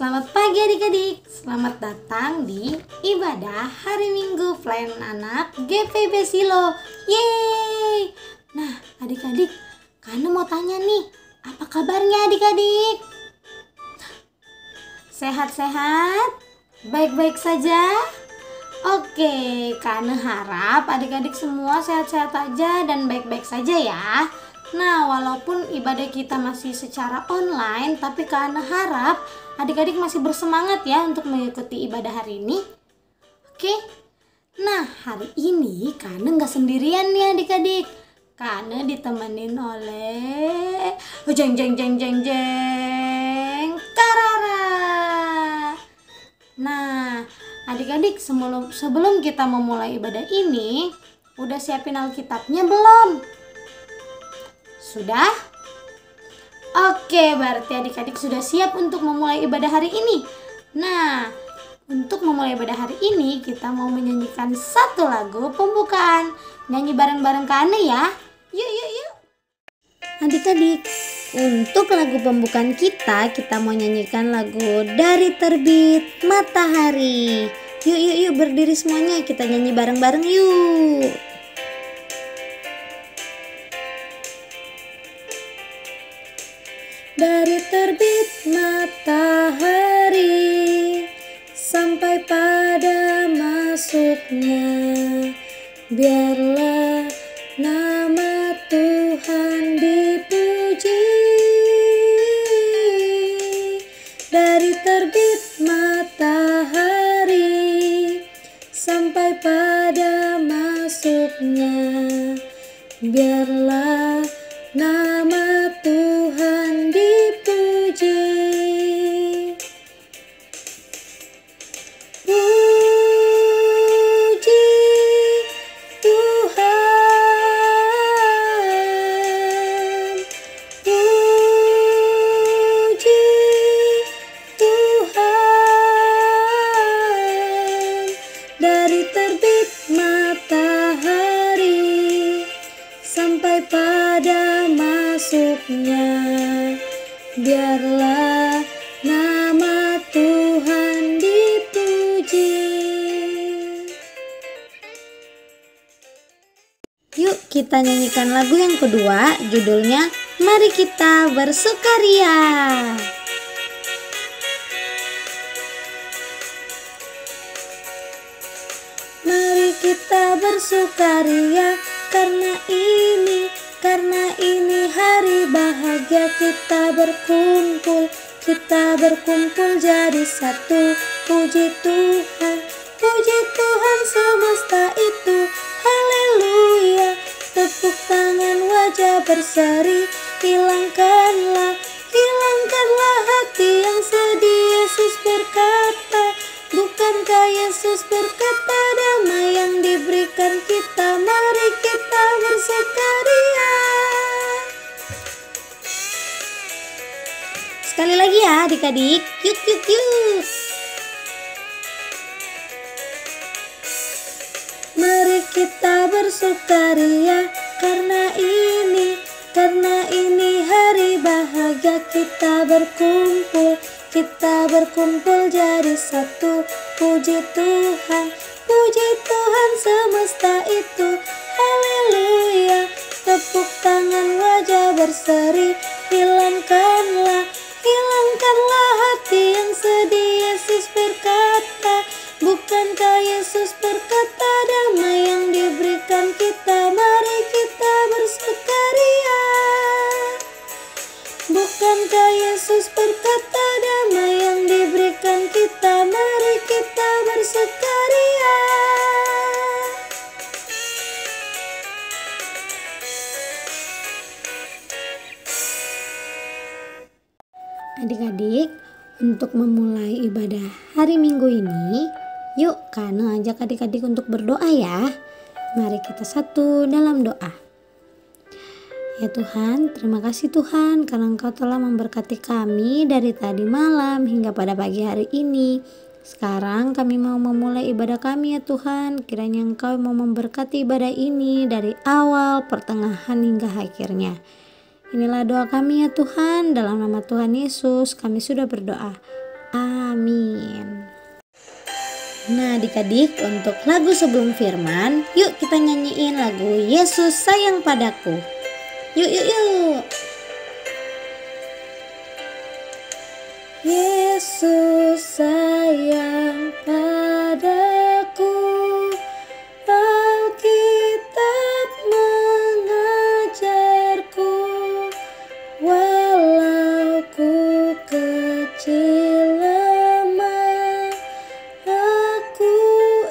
Selamat pagi adik-adik, selamat datang di ibadah hari Minggu pelayanan anak GPB Silo. Yeay! Nah adik-adik, Kana mau tanya nih, apa kabarnya adik-adik? Sehat-sehat? Baik-baik saja? Oke, Kana harap adik-adik semua sehat-sehat aja dan baik-baik saja ya. Nah, walaupun ibadah kita masih secara online, tapi Kana harap adik-adik masih bersemangat ya untuk mengikuti ibadah hari ini. Oke, nah hari ini Kana nggak sendirian nih adik-adik. Kana ditemenin oleh jeng jeng jeng jeng jeng Karara. Nah, adik-adik sebelum kita memulai ibadah ini, udah siapin Alkitabnya belum? Sudah? Oke, berarti adik-adik sudah siap untuk memulai ibadah hari ini. Nah, untuk memulai ibadah hari ini, kita mau menyanyikan satu lagu pembukaan. Nyanyi bareng-bareng Kana ya. Yuk. Adik-adik, untuk lagu pembukaan kita mau nyanyikan lagu Dari Terbit Matahari. Yuk, berdiri semuanya, kita nyanyi bareng-bareng yuk. Dari terbit matahari sampai pada masuknya, biarlah nama Tuhan dipuji. Dari terbit matahari sampai pada masuknya, biarlah nama Tuhan dipuji. Puji Tuhan, puji Tuhan. Dari terbit matahari sampai pada masuknya, biarlah nama Tuhan dipuji. Yuk kita nyanyikan lagu yang kedua, judulnya Mari Kita Bersukaria. Mari kita bersukaria karena ini hari bahagia. Kita berkumpul jadi satu. Puji Tuhan semesta itu. Haleluya. Tepuk tangan, wajah berseri. Hilangkanlah hati yang sedih. Yesus berkata, bukankah Yesus berkata, damai yang diberikan kita, mari kita bersukaria. Sekali lagi ya adik-adik, yuk. Mari kita bersukaria karena ini hari bahagia. Kita berkumpul jadi satu. Puji Tuhan semesta itu. Haleluya. Tepuk tangan, wajah berseri. Hilangkanlah hati yang sedih. Yesus berkata, bukankah Yesus berkata, damai yang diberikan kita, mari kita bersukaria. Bukankah Yesus berkata, damai yang diberikan kita, mari kita bersukaria. Adik-adik, untuk memulai ibadah hari Minggu ini, yuk Kana ajak adik-adik untuk berdoa ya. Mari kita satu dalam doa. Ya Tuhan, terima kasih Tuhan karena Engkau telah memberkati kami dari tadi malam hingga pada pagi hari ini. Sekarang kami mau memulai ibadah kami ya Tuhan. Kiranya Engkau mau memberkati ibadah ini dari awal, pertengahan hingga akhirnya. Inilah doa kami ya Tuhan, dalam nama Tuhan Yesus kami sudah berdoa. Amin. Nah adik-adik, untuk lagu sebelum firman, yuk kita nyanyiin lagu Yesus Sayang Padaku. Yuk yuk yuk. Yesus sayang padaku, Alkitab mengajarku, walau ku kecil lemah, aku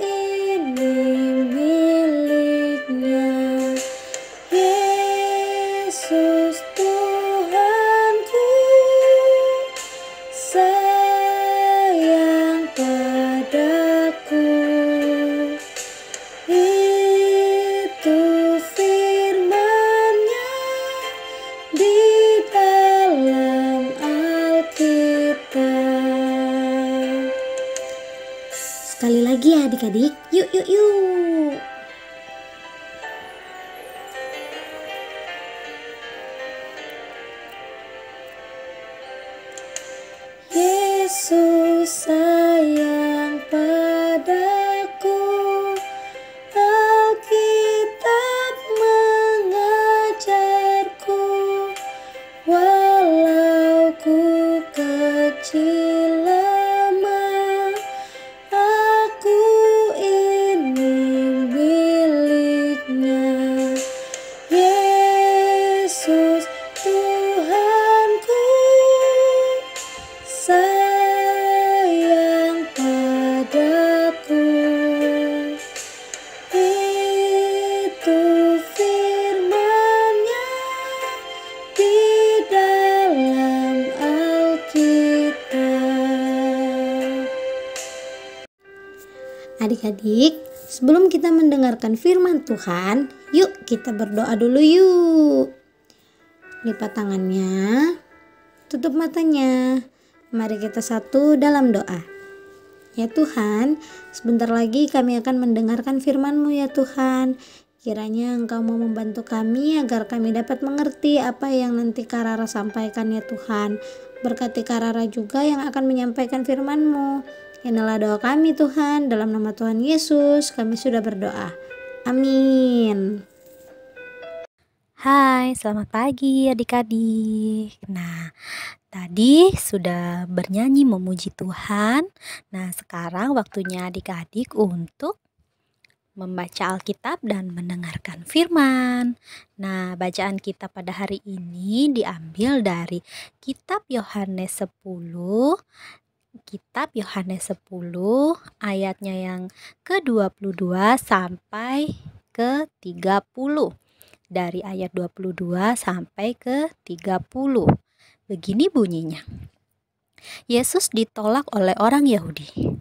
ini miliknya. Yesus Tuhanku sayang padaku, itu firman-Nya di dalam Alkitab. Sekali lagi ya adik-adik, yuk yuk yuk. Yesus sayang padaku, Alkitab mengajarku, walau ku kecil lemah, aku ini miliknya. Yesus Tuhanku sayang padaku, itu firman-Nya di dalam Alkitab. Adik-adik, sebelum kita mendengarkan firman Tuhan, yuk kita berdoa dulu yuk. Lipat tangannya, tutup matanya. Mari kita satu dalam doa. Ya Tuhan, sebentar lagi kami akan mendengarkan firman-Mu ya Tuhan. Kiranya Engkau mau membantu kami agar kami dapat mengerti apa yang nanti Kak Rara sampaikan ya Tuhan. Berkati Kak Rara juga yang akan menyampaikan firman-Mu. Inilah doa kami Tuhan, dalam nama Tuhan Yesus kami sudah berdoa. Amin. Hai, selamat pagi adik-adik. Nah, tadi sudah bernyanyi memuji Tuhan. Nah, sekarang waktunya adik-adik untuk membaca Alkitab dan mendengarkan firman. Nah, bacaan kita pada hari ini diambil dari Kitab Yohanes 10. Kitab Yohanes 10 ayatnya yang ke-22 sampai ke-30. Dari ayat 22 sampai ke 30. Begini bunyinya. Yesus ditolak oleh orang Yahudi.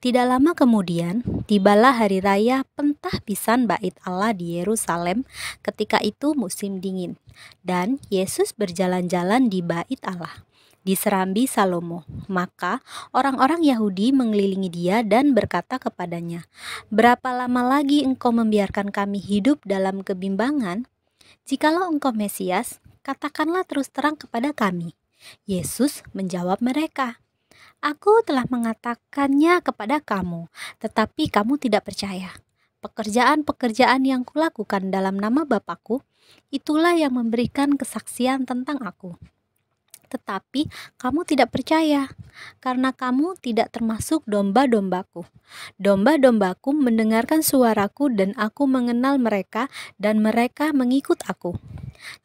Tidak lama kemudian, tibalah hari raya Pentahbisan Bait Allah di Yerusalem. Ketika itu musim dingin, dan Yesus berjalan-jalan di Bait Allah, di serambi Salomo. Maka orang-orang Yahudi mengelilingi dia dan berkata kepadanya, "Berapa lama lagi engkau membiarkan kami hidup dalam kebimbangan? Jikalau engkau Mesias, katakanlah terus terang kepada kami." Yesus menjawab mereka, "Aku telah mengatakannya kepada kamu, tetapi kamu tidak percaya. Pekerjaan-pekerjaan yang kulakukan dalam nama Bapa-Ku, itulah yang memberikan kesaksian tentang Aku. Tetapi kamu tidak percaya, karena kamu tidak termasuk domba-dombaku. Domba-dombaku mendengarkan suaraku dan aku mengenal mereka dan mereka mengikut aku.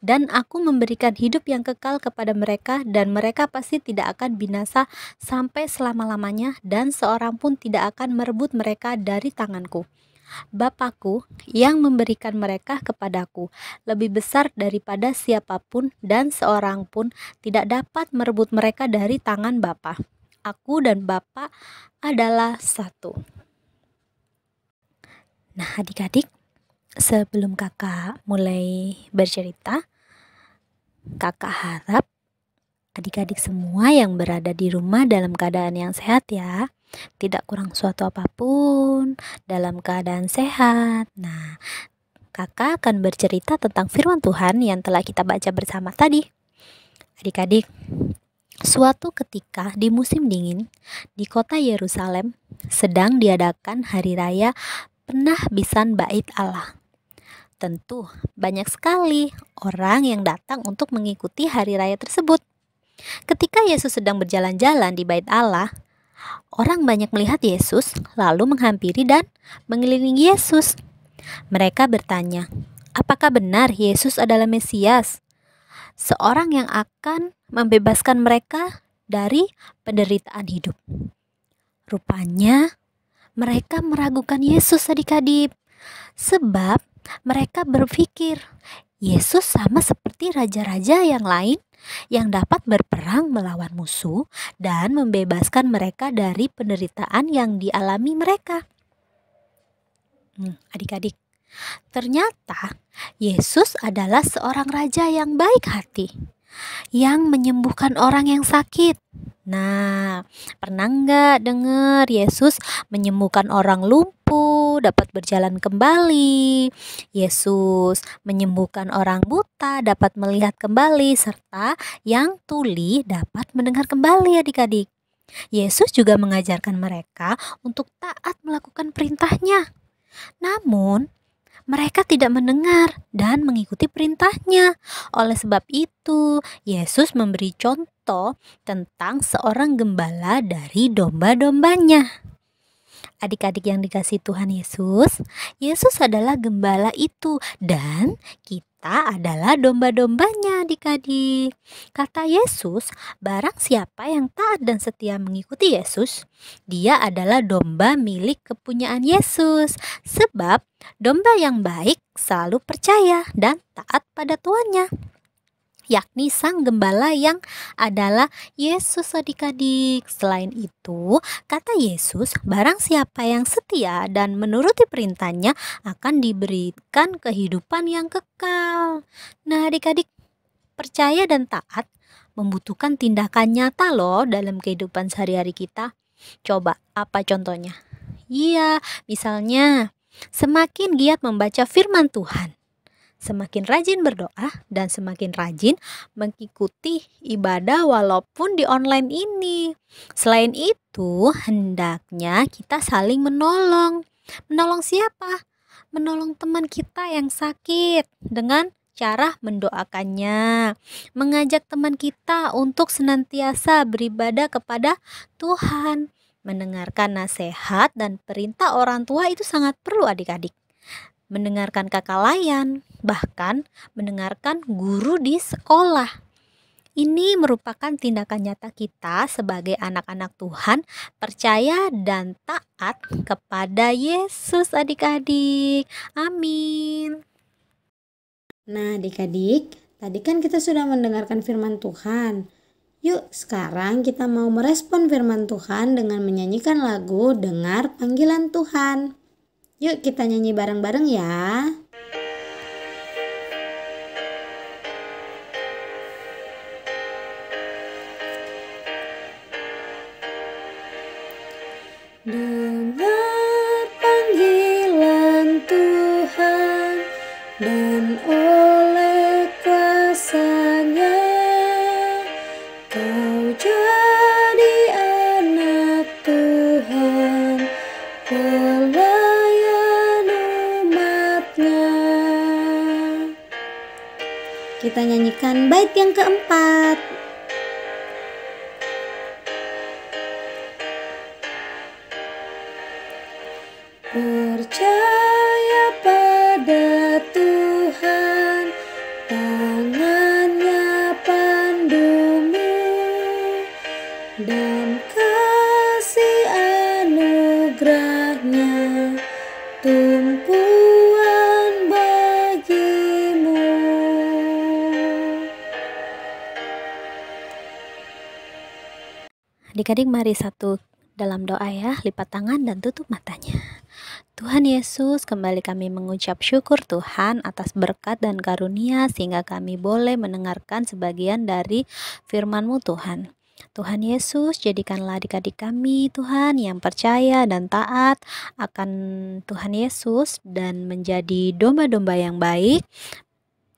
Dan aku memberikan hidup yang kekal kepada mereka dan mereka pasti tidak akan binasa sampai selama-lamanya dan seorang pun tidak akan merebut mereka dari tanganku. Bapa-Ku yang memberikan mereka kepadaku lebih besar daripada siapapun dan seorang pun tidak dapat merebut mereka dari tangan Bapa. Aku dan Bapa adalah satu." Nah adik-adik, sebelum kakak mulai bercerita, kakak harap adik-adik semua yang berada di rumah dalam keadaan yang sehat ya. Tidak kurang suatu apapun, dalam keadaan sehat. Nah, kakak akan bercerita tentang firman Tuhan yang telah kita baca bersama tadi. Adik-adik, Suatu ketika di musim dingin, di kota Yerusalem sedang diadakan hari raya Penahbisan Bait Allah. Tentu banyak sekali orang yang datang untuk mengikuti hari raya tersebut. Ketika Yesus sedang berjalan-jalan di Bait Allah, orang banyak melihat Yesus lalu menghampiri dan mengelilingi Yesus. Mereka bertanya, apakah benar Yesus adalah Mesias, seorang yang akan membebaskan mereka dari penderitaan hidup? Rupanya mereka meragukan Yesus adik-adik, sebab mereka berpikir Yesus sama seperti raja-raja yang lain yang dapat berperang melawan musuh dan membebaskan mereka dari penderitaan yang dialami mereka. Adik-adik, ternyata Yesus adalah seorang raja yang baik hati, yang menyembuhkan orang yang sakit. Nah, pernah nggak dengar Yesus menyembuhkan orang lumpuh dapat berjalan kembali? Yesus menyembuhkan orang buta dapat melihat kembali, serta yang tuli dapat mendengar kembali adik-adik. Yesus juga mengajarkan mereka untuk taat melakukan perintahnya. Namun, mereka tidak mendengar dan mengikuti perintahnya. Oleh sebab itu, Yesus memberi contoh tentang seorang gembala dari domba-dombanya. Adik-adik yang dikasihi Tuhan Yesus, Yesus adalah gembala itu dan kita adalah domba-dombanya adik-adik. Kata Yesus, barang siapa yang taat dan setia mengikuti Yesus, dia adalah domba milik kepunyaan Yesus. Sebab domba yang baik selalu percaya dan taat pada tuannya, yakni sang gembala yang adalah Yesus adik-adik. Selain itu, kata Yesus, barang siapa yang setia dan menuruti perintahnya akan diberikan kehidupan yang kekal. Nah adik-adik, percaya dan taat membutuhkan tindakan nyata loh dalam kehidupan sehari-hari kita. Coba, apa contohnya? Iya, misalnya semakin giat membaca firman Tuhan, semakin rajin berdoa, dan semakin rajin mengikuti ibadah walaupun di online ini. Selain itu, hendaknya kita saling menolong. Menolong siapa? Menolong teman kita yang sakit dengan cara mendoakannya, mengajak teman kita untuk senantiasa beribadah kepada Tuhan. Mendengarkan nasihat dan perintah orang tua itu sangat perlu adik-adik. Mendengarkan kakak layan, bahkan mendengarkan guru di sekolah. Ini merupakan tindakan nyata kita sebagai anak-anak Tuhan, percaya dan taat kepada Yesus adik-adik. Amin. Nah, adik-adik, tadi kan kita sudah mendengarkan firman Tuhan. Yuk, sekarang kita mau merespon firman Tuhan dengan menyanyikan lagu Dengar Panggilan Tuhan. Yuk kita nyanyi bareng-bareng ya. Dengar panggilan Tuhan dan oleh kuasa-Nya kau jadi anak Tuhan, pelayan umat-Nya. Kita nyanyikan bait yang keempat. Percaya pada Tuhan, tangan-Nya pandumu, dan kasih anugerah-Nya tumpuan bagimu. Adik-adik mari satu dalam doa ya, lipat tangan dan tutup matanya. Tuhan Yesus, kembali kami mengucap syukur Tuhan atas berkat dan karunia sehingga kami boleh mendengarkan sebagian dari firman-Mu Tuhan. Tuhan Yesus, jadikanlah adik-adik kami Tuhan yang percaya dan taat akan Tuhan Yesus dan menjadi domba-domba yang baik,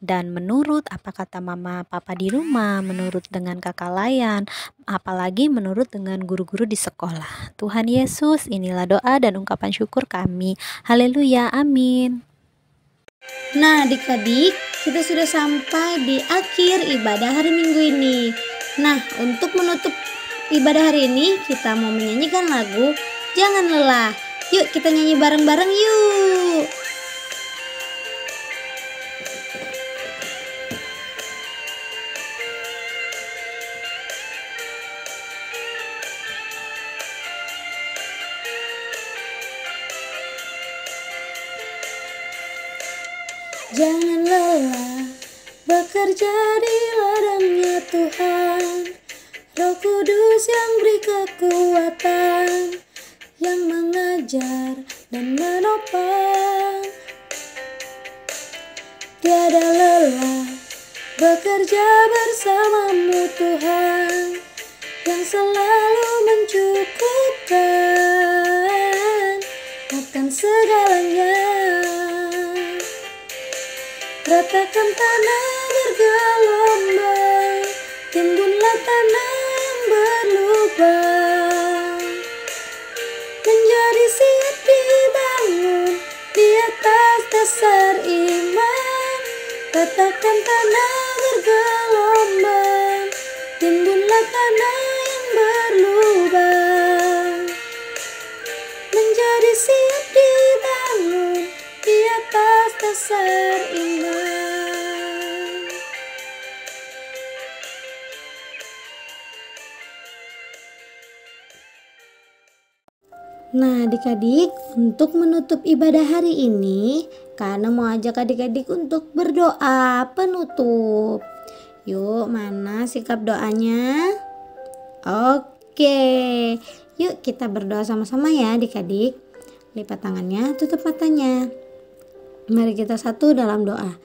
dan menurut apa kata mama papa di rumah, menurut dengan kakak layan, apalagi menurut dengan guru-guru di sekolah. Tuhan Yesus, inilah doa dan ungkapan syukur kami. Haleluya, amin. Nah adik-adik, kita sudah sampai di akhir ibadah hari Minggu ini. Nah, untuk menutup ibadah hari ini, kita mau menyanyikan lagu Jangan Lelah. Yuk kita nyanyi bareng-bareng yuk. Jangan lelah bekerja di ladangnya Tuhan. Roh Kudus yang beri kekuatan, yang mengajar dan menopang. Tiada lelah bekerja bersamamu Tuhan, yang selalu mencukupkan akan segalanya. Ratakan tanah bergelombang, timbunlah tanah yang berlubang, menjadi siap dibangun di atas dasar iman. Ratakan tanah bergelombang, timbunlah tanah yang berlubang, menjadi siap dibangun di atas dasar iman. Nah adik-adik, untuk menutup ibadah hari ini, Kana mau ajak adik-adik untuk berdoa penutup. Yuk, mana sikap doanya? Oke, yuk kita berdoa sama-sama ya adik-adik. Lipat tangannya, tutup matanya. Mari kita satu dalam doa.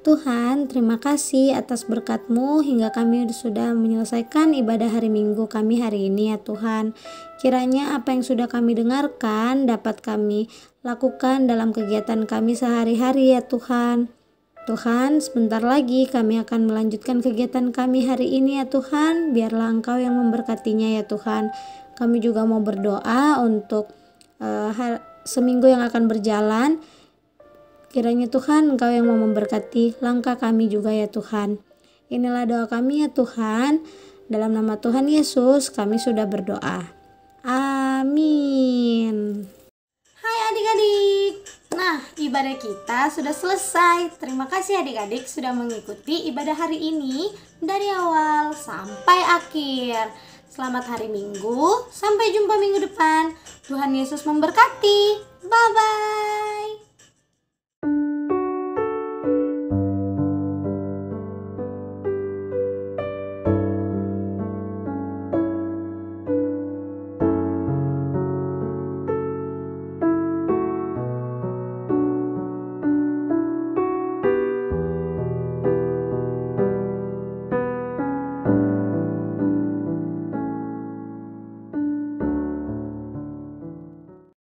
Tuhan, terima kasih atas berkat-Mu hingga kami sudah menyelesaikan ibadah hari Minggu kami hari ini ya Tuhan. Kiranya apa yang sudah kami dengarkan dapat kami lakukan dalam kegiatan kami sehari-hari ya Tuhan. Tuhan, sebentar lagi kami akan melanjutkan kegiatan kami hari ini ya Tuhan. Biarlah Engkau yang memberkatinya ya Tuhan. Kami juga mau berdoa untuk seminggu yang akan berjalan. Kiranya Tuhan Engkau yang mau memberkati langkah kami juga ya Tuhan. Inilah doa kami ya Tuhan. Dalam nama Tuhan Yesus kami sudah berdoa. Amin. Hai adik-adik. Nah, ibadah kita sudah selesai. Terima kasih adik-adik sudah mengikuti ibadah hari ini dari awal sampai akhir. Selamat hari Minggu. Sampai jumpa minggu depan. Tuhan Yesus memberkati. Bye-bye.